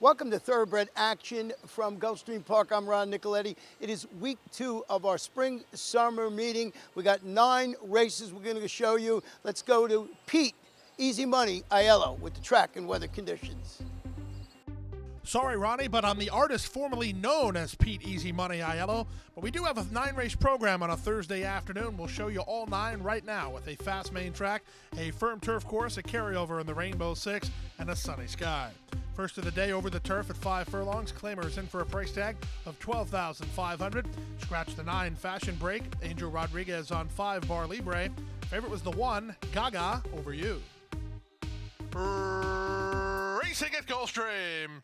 Welcome to Thoroughbred Action from Gulfstream Park. I'm Ron Nicoletti. It is week 2 of our spring-summer meeting. We got 9 races we're going to show you. Let's go to Pete, Easy Money, Aiello with the track and weather conditions. Sorry, Ronnie, but I'm the artist formerly known as Pete Easy Money Aiello. But we do have a 9-race program on a Thursday afternoon. We'll show you all 9 right now with a fast main track, a firm turf course, a carryover in the Rainbow Six, and a sunny sky. First of the day over the turf at 5 furlongs. Claimer's in for a price tag of $12,500. Scratch the 9 Fashion Break. Angel Rodriguez on 5 Bar Libre. Favorite was the 1 Gaga Over You. Racing at Gulfstream.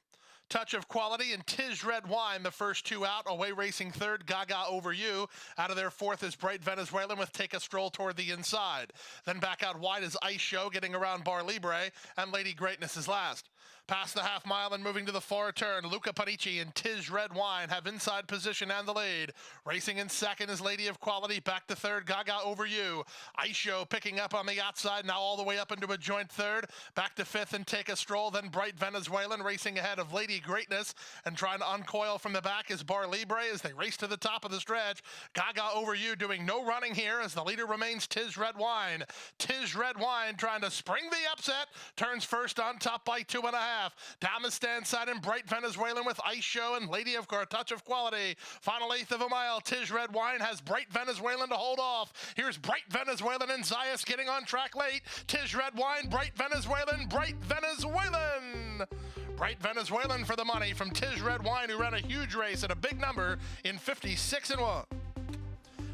Touch of Quality and Tiz Red Wine, the first 2 out. Away racing third, Gaga Over You. Out of their fourth is Bright Venezuelan with Take a Stroll toward the inside. Then back out wide is Ice Show, getting around Bar Libre, and Lady Greatness is last. Past the half mile and moving to the far turn, Luca Panici and Tiz Red Wine have inside position and the lead. Racing in second is Lady of Quality, back to third, Gaga Over You. Ice Show picking up on the outside, now all the way up into a joint third. Back to fifth and Take a Stroll, then Bright Venezuelan racing ahead of Lady Greatness, and trying to uncoil from the back is Bar Libre as they race to the top of the stretch. Gaga Over You doing no running here as the leader remains Tiz Red Wine. Tiz Red Wine trying to spring the upset, turns first on top by 2.5. Down the stand side and Bright Venezuelan with Ice Show and Lady of Touch of Quality. Final 1/8 of a mile, Tiz Red Wine has Bright Venezuelan to hold off. Here's Bright Venezuelan and Zayas getting on track late. Tiz Red Wine, Bright Venezuelan, Bright Venezuelan. Bright Venezuelan for the money from Tiz Red Wine, who ran a huge race at a big number in 56-1.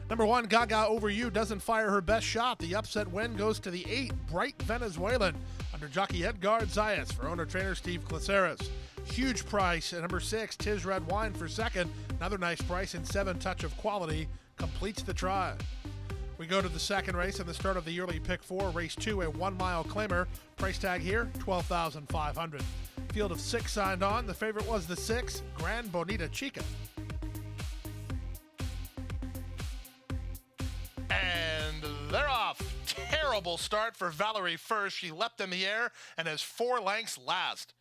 Number 1, Gaga Over You doesn't fire her best shot. The upset win goes to the 8, Bright Venezuelan, under jockey Edgar Zayas for owner-trainer Steve Glaceras. Huge price at number 6, Tiz Red Wine for second. Another nice price in 7, Touch of Quality completes the try. We go to the second race and the start of the yearly Pick 4, Race 2, a 1-mile claimer. Price tag here, $12,500. Field of 6 signed on. The favorite was the 6, Gran Bonita Chica. And they're off. Terrible start for Valerie first. She leapt in the air and is 4 lengths last.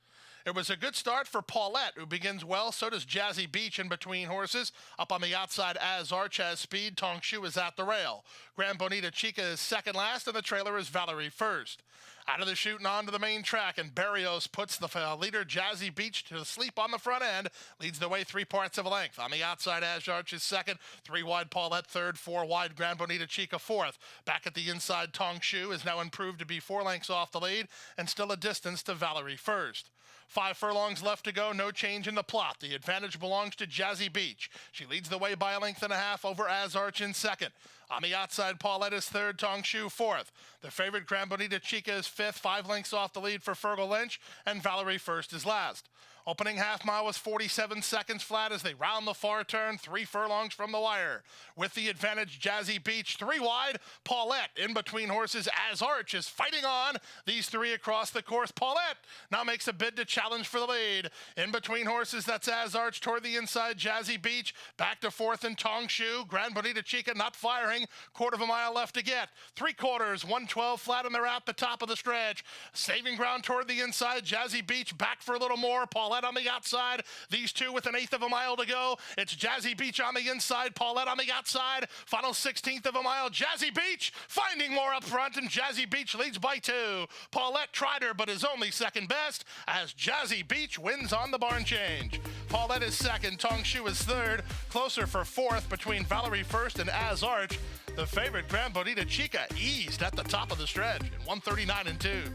It was a good start for Paulette, who begins well. So does Jazzy Beach in between horses. Up on the outside, As Arch has speed. Tong Shu is at the rail. Gran Bonita Chica is second last, and the trailer is Valerie first. Out of the chute and onto the main track, and Barrios puts the leader Jazzy Beach to sleep on the front end, leads the way 3 parts of a length. On the outside, As Arch is second, 3 wide Paulette third, 4 wide Gran Bonita Chica fourth. Back at the inside, Tong Shu is now improved to be 4 lengths off the lead, and still a distance to Valerie first. 5 furlongs left to go, no change in the plot. The advantage belongs to Jazzy Beach. She leads the way by 1.5 lengths over As Arch in second. On the outside, Paulette is third, Tong Shu fourth. The favorite Gran Bonita Chica is fifth, 5 lengths off the lead for Fergal Lynch, and Valerie first is last. Opening half mile was 47 seconds flat as they round the far turn, 3 furlongs from the wire. With the advantage, Jazzy Beach, 3 wide. Paulette in between horses. As Arch is fighting on. These 3 across the course. Paulette now makes a bid to challenge for the lead. In between horses, that's As Arch toward the inside. Jazzy Beach back to fourth and Tong Shu. Gran Bonita Chica not firing. 1/4 mile left to get. 3/4, 112 flat, and they're at the top of the stretch. Saving ground toward the inside. Jazzy Beach back for a little more. Paulette on the outside. These 2 with 1/8 mile to go. It's Jazzy Beach on the inside, Paulette on the outside. Final 16th of a mile. Jazzy Beach finding more up front, and Jazzy Beach leads by 2. Paulette tried her, but is only second best as Jazzy Beach wins on the barn change. Paulette is second. Tong Shu is third. Closer for fourth between Valerie first and As Arch. The favorite Gran Bonita Chica eased at the top of the stretch in 139-2.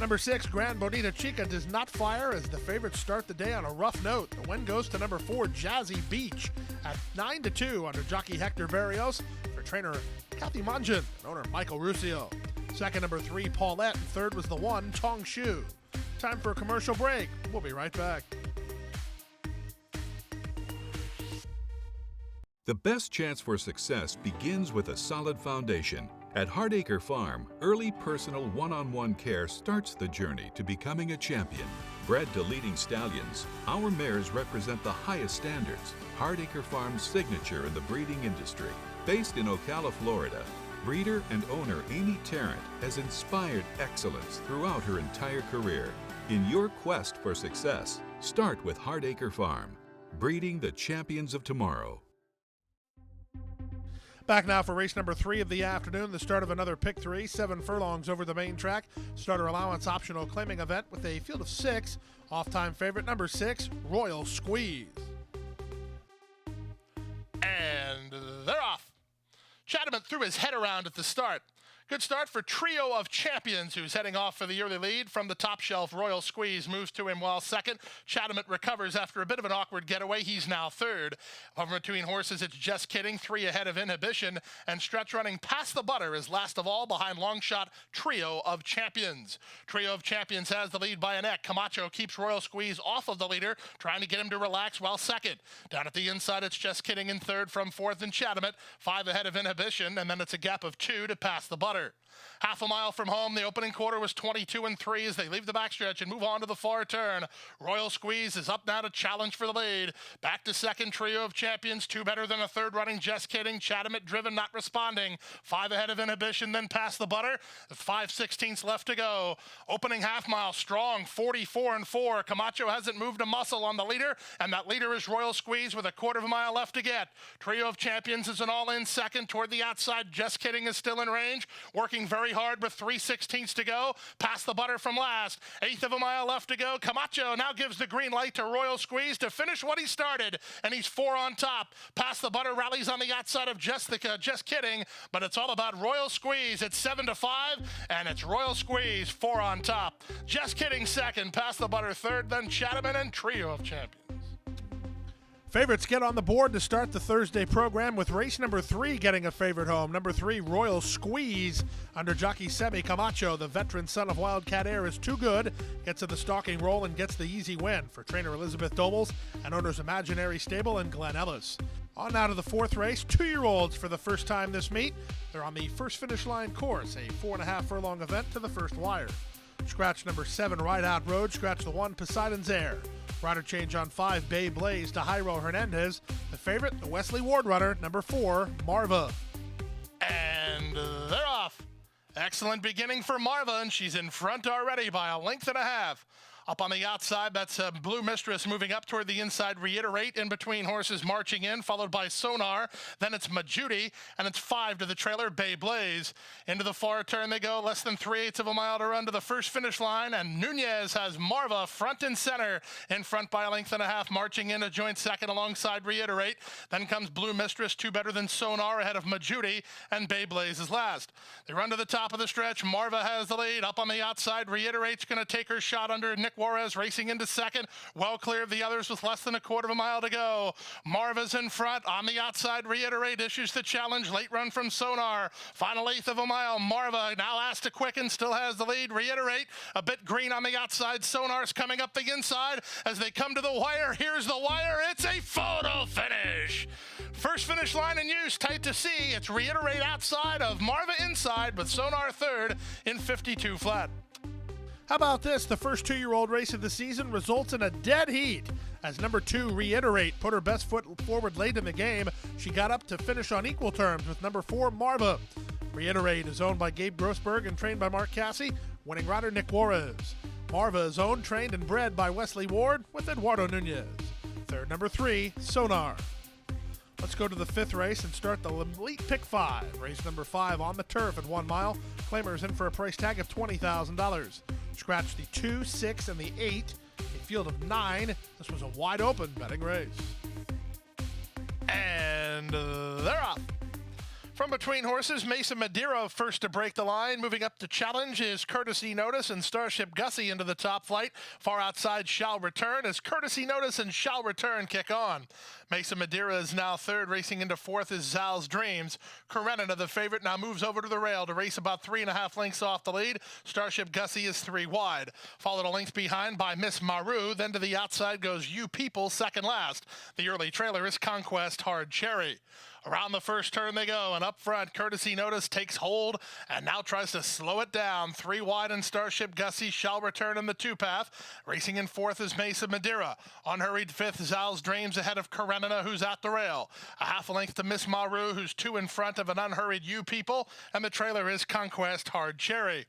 Number 6, Gran Bonita Chica does not fire as the favorites start the day on a rough note. The win goes to number 4, Jazzy Beach at 9-2 under jockey Hector Barrios for trainer Kathy Mungeon and owner Michael Ruscio. Second, number 3, Paulette, and third was the 1, Tong Shu. Time for a commercial break. We'll be right back. The best chance for success begins with a solid foundation. At Hardacre Farm, early personal one-on-one care starts the journey to becoming a champion. Bred to leading stallions, our mares represent the highest standards. Hardacre Farm's signature in the breeding industry. Based in Ocala, Florida, breeder and owner Amy Tarrant has inspired excellence throughout her entire career. In your quest for success, start with Hardacre Farm, breeding the champions of tomorrow. Back now for race number 3 of the afternoon, the start of another pick 3, 7 furlongs over the main track. Starter allowance optional claiming event with a field of 6. Off-time favorite number 6, Royal Squeeze. And they're off. Chatham threw his head around at the start. Good start for Trio of Champions, who's heading off for the early lead. From the top shelf, Royal Squeeze moves to him while second. Chatham recovers after a bit of an awkward getaway. He's now third. Over between horses, it's Just Kidding, 3 ahead of Inhibition. And stretch running past the butter is last of all behind long shot Trio of Champions. Trio of Champions has the lead by a neck. Camacho keeps Royal Squeeze off of the leader, trying to get him to relax while second. Down at the inside, it's Just Kidding in third from fourth and Chatham, 5 ahead of Inhibition. And then it's a gap of 2 to pass the butter. Half a mile from home, the opening quarter was 22 and 3 as they leave the backstretch and move on to the far turn. Royal Squeeze is up now to challenge for the lead. Back to second, Trio of Champions, 2 better than a third running Just Kidding. Chatham driven, not responding. 5 ahead of Inhibition, then past the butter. 5/16 left to go. Opening half mile strong, 44 and 4. Camacho hasn't moved a muscle on the leader, and that leader is Royal Squeeze with a quarter of a mile left to get. Trio of Champions is an all-in second toward the outside. Just Kidding is still in range, working very hard with 3/16 to go. Past the butter from last. 1/8 of a mile left to go. Camacho now gives the green light to Royal Squeeze to finish what he started, and he's 4 on top. Past the butter rallies on the outside of Just Kidding, but it's all about Royal Squeeze. It's 7-5, and it's Royal Squeeze 4 on top. Just Kidding second, past the butter third, then Chatham and Trio of Champions. Favorites get on the board to start the Thursday program with race number 3 getting a favorite home. Number 3, Royal Squeeze. Under jockey Semi Camacho, the veteran son of Wildcat Air, is too good. Gets to the stalking roll and gets the easy win for trainer Elizabeth Dobles and owners Imaginary Stable and Glenn Ellis. On now to the 4th race, 2-year-olds for the first time this meet. They're on the first finish line course, a 4.5 furlong event to the first wire. Scratch number 7, Ride Out Road. Scratch the 1, Poseidon's Air. Rider change on 5, Bay Blaze to Jairo Hernandez. The favorite, the Wesley Ward runner, number 4, Marva. And they're off. Excellent beginning for Marva, and she's in front already by a length and a half. Up on the outside, that's Blue Mistress moving up toward the inside. Reiterate in between horses marching in, followed by Sonar. Then it's Majuti, and it's 5 to the trailer, Bay Blaze. Into the far turn they go, less than 3/8 of a mile to run to the first finish line, and Nunez has Marva front and center. In front by a length and a half, marching in a joint second alongside Reiterate. Then comes Blue Mistress, 2 better than Sonar, ahead of Majuti, and Bay Blaze is last. They run to the top of the stretch. Marva has the lead. Up on the outside, Reiterate's going to take her shot under Nick Juarez racing into second, well clear of the others with less than a quarter of a mile to go. Marva's in front. On the outside, Reiterate issues the challenge. Late run from Sonar. Final 1/8 of a mile. Marva now asked to quicken, still has the lead. Reiterate a bit green on the outside. Sonar's coming up the inside as they come to the wire. Here's the wire. It's a photo finish. First finish line in use, tight to see. It's Reiterate outside of Marva inside with Sonar third in 52 flat. How about this? The first 2-year-old race of the season results in a dead heat. As number 2, Reiterate, put her best foot forward late in the game. She got up to finish on equal terms with number 4, Marva. Reiterate is owned by Gabe Grossberg and trained by Mark Cassie, winning rider Nick Juarez. Marva is owned, trained, and bred by Wesley Ward with Eduardo Nunez. Third, number 3, Sonar. Let's go to the 5th race and start the Elite Pick 5. Race number 5 on the turf at 1 mile. Claimers in for a price tag of $20,000. Scratch the 2, 6, and the 8. A field of 9. This was a wide open betting race. And they're off. From between horses, Mesa Madeira first to break the line. Moving up to challenge is Courtesy Notice and Starship Gussie into the top flight. Far outside, Shall Return as Courtesy Notice and Shall Return kick on. Mesa Madeira is now third. Racing into fourth is Zal's Dreams. Karenina, the favorite, now moves over to the rail to race about 3.5 lengths off the lead. Starship Gussie is 3 wide. Followed a length behind by Miss Maru. Then to the outside goes You People, second last. The early trailer is Conquest Hard Cherry. Around the first turn they go, and up front, Courtesy Notice takes hold and now tries to slow it down. 3 wide, and Starship Gussie shall return in the 2-path. Racing in 4th is Mesa Madeira. Unhurried 5th, Zal's Dreams ahead of Karenina, who's at the rail. A half a length to Miss Maru, who's 2 in front of an unhurried You People, and the trailer is Conquest Hard Cherry.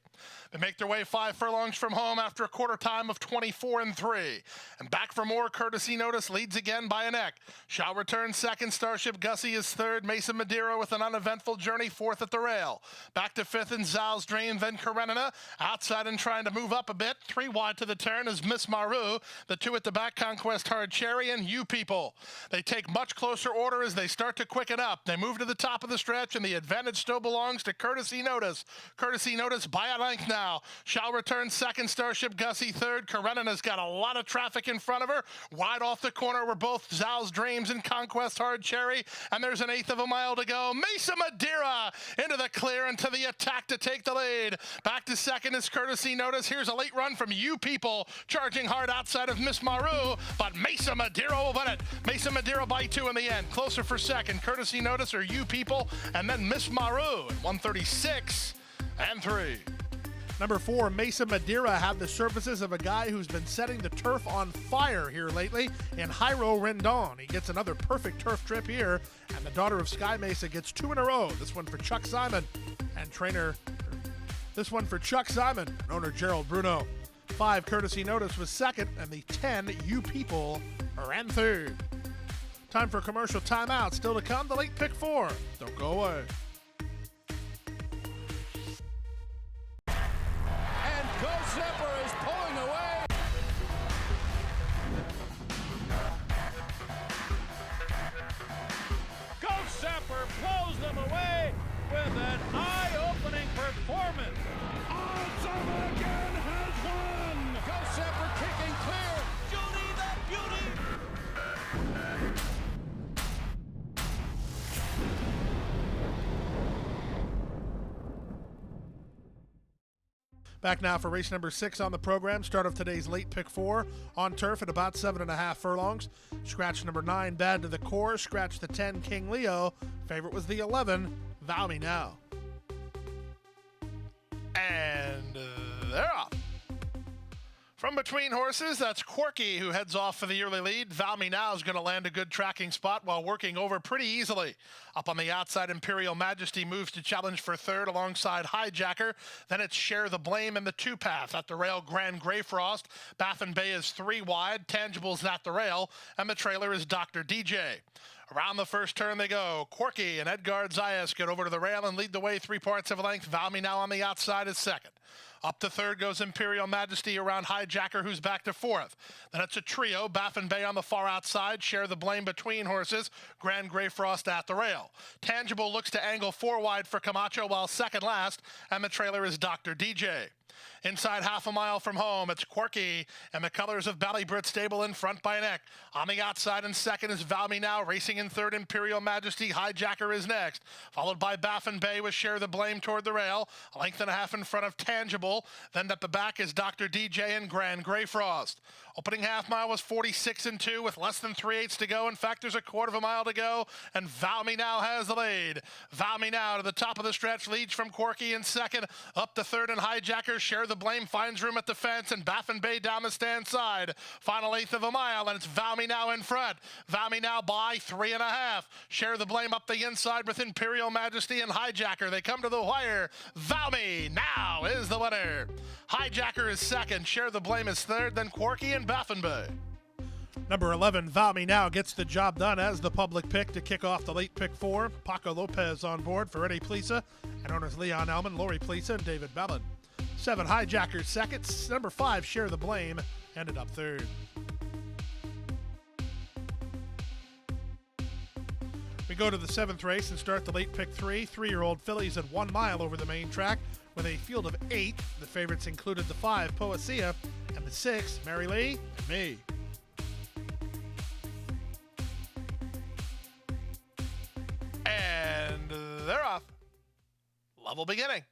They make their way 5 furlongs from home after a quarter time of 24-3. And back for more, Courtesy Notice leads again by a neck. Shall return second, Starship Gussie is third, Mesa Madeira with an uneventful journey 4th at the rail. Back to 5th in Zal's Dream, then Karenina. Outside and trying to move up a bit. 3 wide to the turn is Miss Maru. The 2 at the back, Conquest Hard Cherry and You People. They take much closer order as they start to quicken up. They move to the top of the stretch, and the advantage still belongs to Courtesy Notice. Courtesy Notice by a length now. Shall return second, Starship Gussie third. Karenina's got a lot of traffic in front of her. Wide off the corner were both Zal's Dreams and Conquest Hard Cherry, and there's an 1/8 of a mile to go. Mesa Madeira into the clear and to the attack to take the lead. Back to second is Courtesy Notice. Here's a late run from You People, charging hard outside of Miss Maru, but Mesa Madeira will win it. Mesa Madeira by 2 in the end. Closer for second, Courtesy Notice or You People, and then Miss Maru at 136-3. Number 4, Mesa Madeira had the services of a guy who's been setting the turf on fire here lately in Jairo Rendon. He gets another perfect turf trip here, and the daughter of Sky Mesa gets 2 in a row. This one for Chuck Simon and owner Gerald Bruno. 5, Courtesy Notice was second, and the 10, You People, ran third. Time for a commercial timeout. Still to come, the late pick 4. Don't go away. Go Zipper is pulling away. Go Zipper blows them away with an eye-opening performance. Odds again has won. Go Zipper kicking clear. Judy the Beauty. Back now for race number 6 on the program. Start of today's late pick 4 on turf at about 7.5 furlongs. Scratch number 9, Bad to the Core. Scratch the 10, King Leo. Favorite was the 11, Vow Me Now. And they're off. From between horses, that's Quirky, who heads off for the early lead. Vow Me Now is going to land a good tracking spot while working over pretty easily. Up on the outside, Imperial Majesty moves to challenge for third alongside Hijacker. Then it's Share the Blame in the 2-path. At the rail, Grand Greyfrost. Baffin Bay is 3 wide. Tangible's at the rail. And the trailer is Dr. DJ. Around the first turn they go. Quirky and Edgard Zayas get over to the rail and lead the way 3 parts of a length. Vow Me Now on the outside is second. Up to third goes Imperial Majesty around Hijacker, who's back to 4th. Then it's a trio. Baffin Bay on the far outside. Share the Blame between horses. Grand Greyfrost at the rail. Tangible looks to angle 4 wide for Camacho, while second last, and the trailer is Dr. DJ. Inside half a mile from home, it's Quirky and the colors of Ballybrit Stable in front by a neck. On the outside in second is Vow Me Now. Racing in third, Imperial Majesty. Hijacker is next. Followed by Baffin Bay with Share the Blame toward the rail. A length and a half in front of Tangible. Then at the back is Dr. DJ and Grand Greyfrost. Opening half mile was 46-2 with less than 3/8 to go. In fact, there's a quarter of a mile to go, and Vow Me Now has the lead. Vow Me Now to the top of the stretch leads from Quirky in second. Up to third and Hijacker. Share the Blame finds room at the fence, and Baffin Bay down the stand side. Final 1/8 of a mile, and it's Vow Me Now in front. Vow Me Now by 3.5. Share the Blame up the inside with Imperial Majesty and Hijacker. They come to the wire. Vow Me Now is the winner. Hijacker is second. Share the Blame is third. Then Quirky and Baffin Bay. Number 11, Vow Me Now, gets the job done as the public pick to kick off the late pick 4. Paco Lopez on board for Eddie Plisa, and owners Leon Elman, Lori Plisa, and David Bellin. 7, Hijacker second. Number 5, Share the Blame, ended up third. We go to the 7th race and start the late pick 3. 3-year-old fillies at 1 mile over the main track with a field of 8. The favorites included the 5, Poesia, and the 6, Mary Lee and me. And they're off. Level beginning.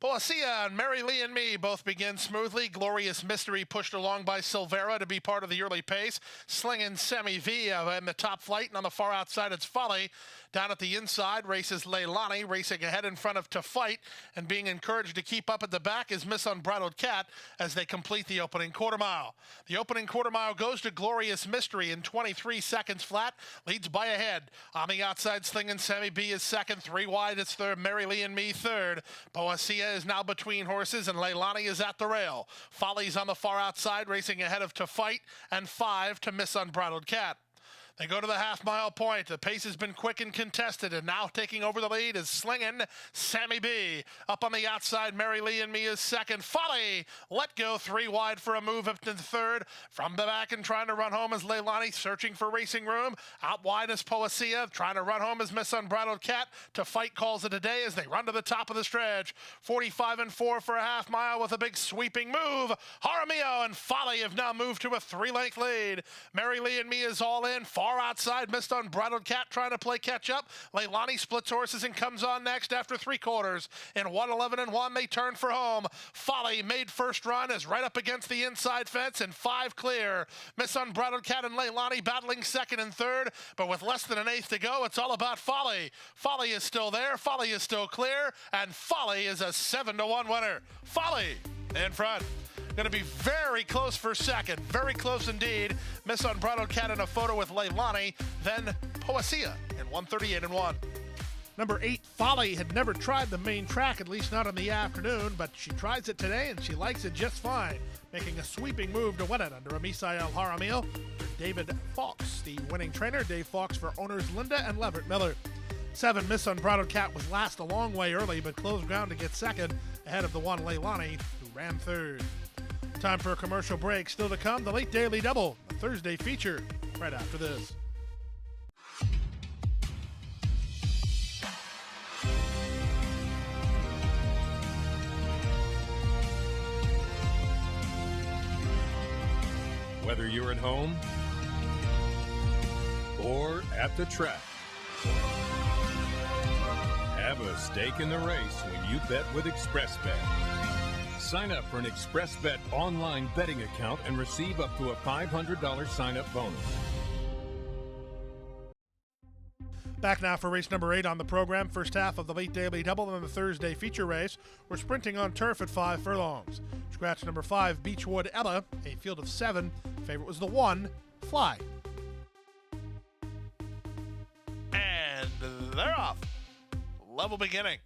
Poesia and Mary Lee and Me both begin smoothly. Glorious Mystery pushed along by Silvera to be part of the early pace. Slinging Semi V in the top flight, and on the far outside it's Folly. Down at the inside races Leilani, racing ahead in front of To Fight, and being encouraged to keep up at the back is Miss Unbridled Cat as they complete the opening quarter mile. The opening quarter mile goes to Glorious Mystery in 23 seconds flat, leads by a head. On the outside, Sling and Sammy B is second, 3 wide, it's third, Mary Lee and Me third. Poesia is now between horses, and Leilani is at the rail. Folly's on the far outside, racing ahead of To Fight, and 5 to Miss Unbridled Cat. They go to the half-mile point. The pace has been quick and contested, and now taking over the lead is Slingin' Sammy B. Up on the outside, Mary Lee and Me is second. Folly, let go 3 wide for a move up to the third. From the back and trying to run home is Leilani, searching for racing room. Out wide is Poesia, trying to run home is Miss Unbridled Cat. To Fight calls it a day as they run to the top of the stretch. 45 and 4 for a half mile with a big sweeping move. Jaramillo and Folly have now moved to a 3-length lead. Mary Lee and Me is all in. Far outside, Miss Unbridled Cat trying to play catch up. Leilani splits horses and comes on next after 3 quarters. In 1:11 and 1, they turn for home. Folly made first run, is right up against the inside fence, and 5 clear. Miss Unbridled Cat and Leilani battling second and third, but with less than an eighth to go, it's all about Folly. Folly is still there, Folly is still clear, and Folly is a 7-1 winner. Folly in front. Going to be very close for second. Very close indeed. Miss Unbridled Cat in a photo with Leilani. Then Poesia in 1:38 and 1. Number 8, Folly, had never tried the main track, at least not in the afternoon, but she tries it today and she likes it just fine, making a sweeping move to win it under a Misael Jaramillo. David Fox, the winning trainer. Dave Fox for owners Linda and Leverett Miller. 7, Miss Unbridled Cat was last a long way early, but closed ground to get second ahead of the one Leilani, who ran third. Time for a commercial break. Still to come, the late Daily Double, a Thursday feature, right after this. Whether you're at home or at the track, have a stake in the race when you bet with ExpressBet. Sign up for an ExpressBet online betting account and receive up to a $500 sign-up bonus. Back now for race number 8 on the program. First half of the late Daily Double and the Thursday feature race. We're sprinting on turf at 5 furlongs. Scratch number 5, Beechwood Ella, a field of 7. Favorite was the 1, Fly. And they're off. Level beginning.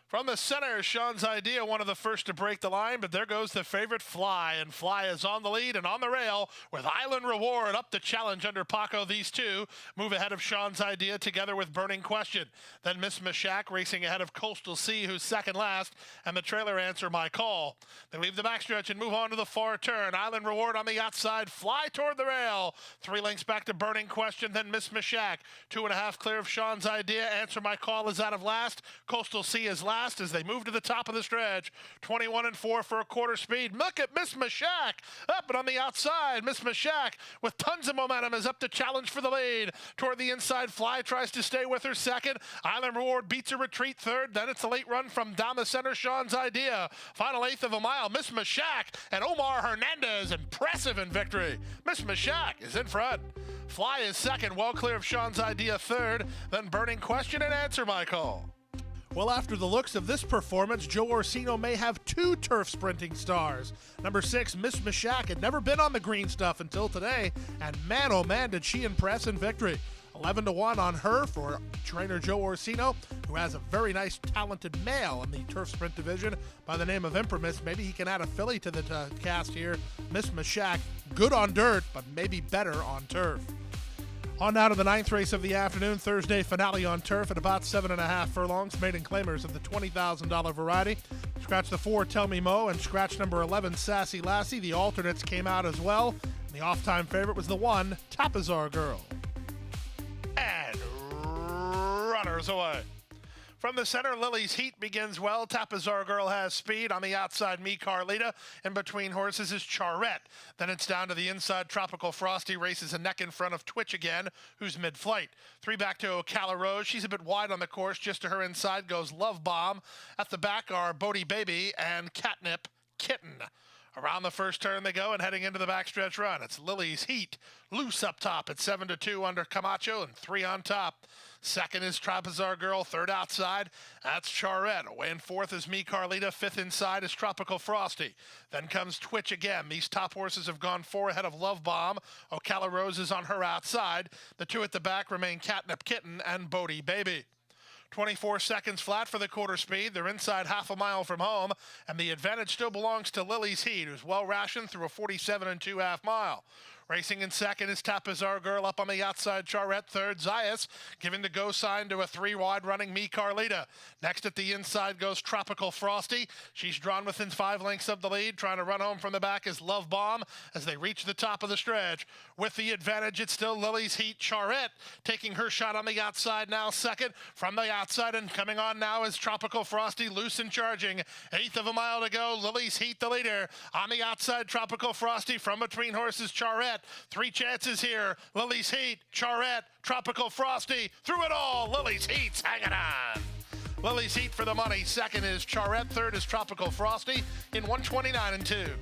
From the center, Sean's Idea, one of the first to break the line, but there goes the favorite Fly, and Fly is on the lead and on the rail with Island Reward up to challenge under Paco. These two move ahead of Sean's Idea together with Burning Question. Then Miss Mashak racing ahead of Coastal Sea, who's second last, and the trailer Answer My Call. They leave the backstretch and move on to the far turn. Island Reward on the outside, Fly toward the rail. 3 lengths back to Burning Question, then Miss Mashak. 2.5 clear of Sean's Idea. Answer My Call is out of last. Coastal Sea is last as they move to the top of the stretch. 21 and 4 for a quarter speed. Look at Miss Mashak up and on the outside. Miss Mashak with tons of momentum is up to challenge for the lead. Toward the inside, Fly tries to stay with her second. Island Reward beats a retreat third. Then it's a late run from down the center, Sean's Idea. Final eighth of a mile, Miss Mashak and Omar Hernandez impressive in victory. Miss Mashak is in front. Fly is second, well clear of Sean's Idea third. Then Burning Question and Answer My Call. Well, after the looks of this performance, Joe Orsino may have 2 turf sprinting stars. Number 6, Miss Mashak, had never been on the green stuff until today, and man, oh man, did she impress in victory. 11-1 on her for trainer Joe Orsino, who has a very nice, talented male in the turf sprint division by the name of Imprimis. Maybe he can add a filly to the cast here. Miss Mashak, good on dirt, but maybe better on turf. On now to the 9th race of the afternoon, Thursday finale on turf at about 7.5 furlongs, maiden claimers of the $20,000 variety. Scratch the 4, Tell Me Mo, and scratch number 11, Sassy Lassie. The alternates came out as well. And the off-time favorite was the 1, Tapazar Girl. And runners away. From the center, Lily's Heat begins well. Tapazar Girl has speed. On the outside, Me Carlita. In between horses is Charette. Then it's down to the inside. Tropical Frosty races a neck in front of Twitch again, who's mid-flight. 3 back to Ocala Rose. She's a bit wide on the course. Just to her inside goes Love Bomb. At the back are Bodie Baby and Catnip Kitten. Around the first turn they go and heading into the backstretch run. It's Lily's Heat, loose up top at 7-2 under Camacho and 3 on top. Second is Trapezar Girl, third outside. That's Charette. Away in fourth is Me Carlita. Fifth inside is Tropical Frosty. Then comes Twitch again. These top horses have gone 4 ahead of Love Bomb. Ocala Rose is on her outside. The 2 at the back remain Catnip Kitten and Bodie Baby. 24 seconds flat for the quarter speed. They're inside half a mile from home, and the advantage still belongs to Lily's Heat, who's well rationed through a 47 2/2 mile. Racing in second is Tapizar Girl, up on the outside Charette. Third, Zayas, giving the go sign to a 3-wide running Me Carlita. Next at the inside goes Tropical Frosty. She's drawn within 5 lengths of the lead. Trying to run home from the back is Love Bomb as they reach the top of the stretch. With the advantage, it's still Lily's Heat. Charette taking her shot on the outside now, second. From the outside and coming on now is Tropical Frosty, loose and charging. 1/8 of a mile to go. Lily's Heat the leader. On the outside, Tropical Frosty from between horses, Charette. 3 chances here. Lily's Heat, Charette, Tropical Frosty. Through it all, Lily's Heat's hanging on. Lily's Heat for the money. Second is Charette. Third is Tropical Frosty in 129 2.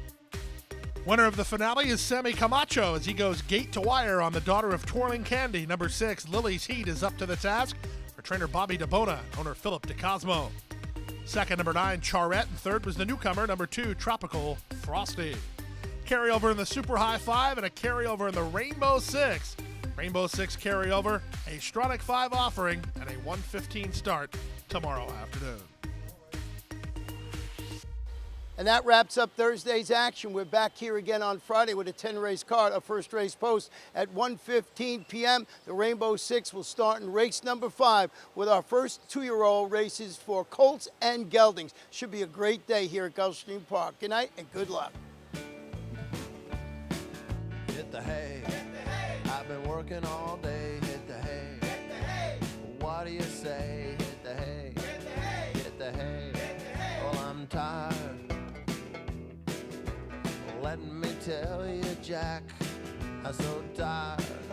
Winner of the finale is Sammy Camacho as he goes gate to wire on the daughter of Twirling Candy. Number 6, Lily's Heat, is up to the task for trainer Bobby DeBona, owner Philip DeCosmo. Second, number 9, Charette, and third was the newcomer, number 2, Tropical Frosty. Carryover in the Super High 5 and a carryover in the Rainbow 6. Rainbow 6 carryover, a Stronach 5 offering, and a 1:15 start tomorrow afternoon. And that wraps up Thursday's action. We're back here again on Friday with a 10-race card, a first race post at 1:15 p.m. The Rainbow 6 will start in race number 5 with our first 2-year-old races for colts and geldings. Should be a great day here at Gulfstream Park. Good night and good luck. Hit the hay. I've been working all day. Hit the hay. What do you say? Hit the hay. Hit the hay. Well, I'm tired. Let me tell you, Jack, I'm so tired.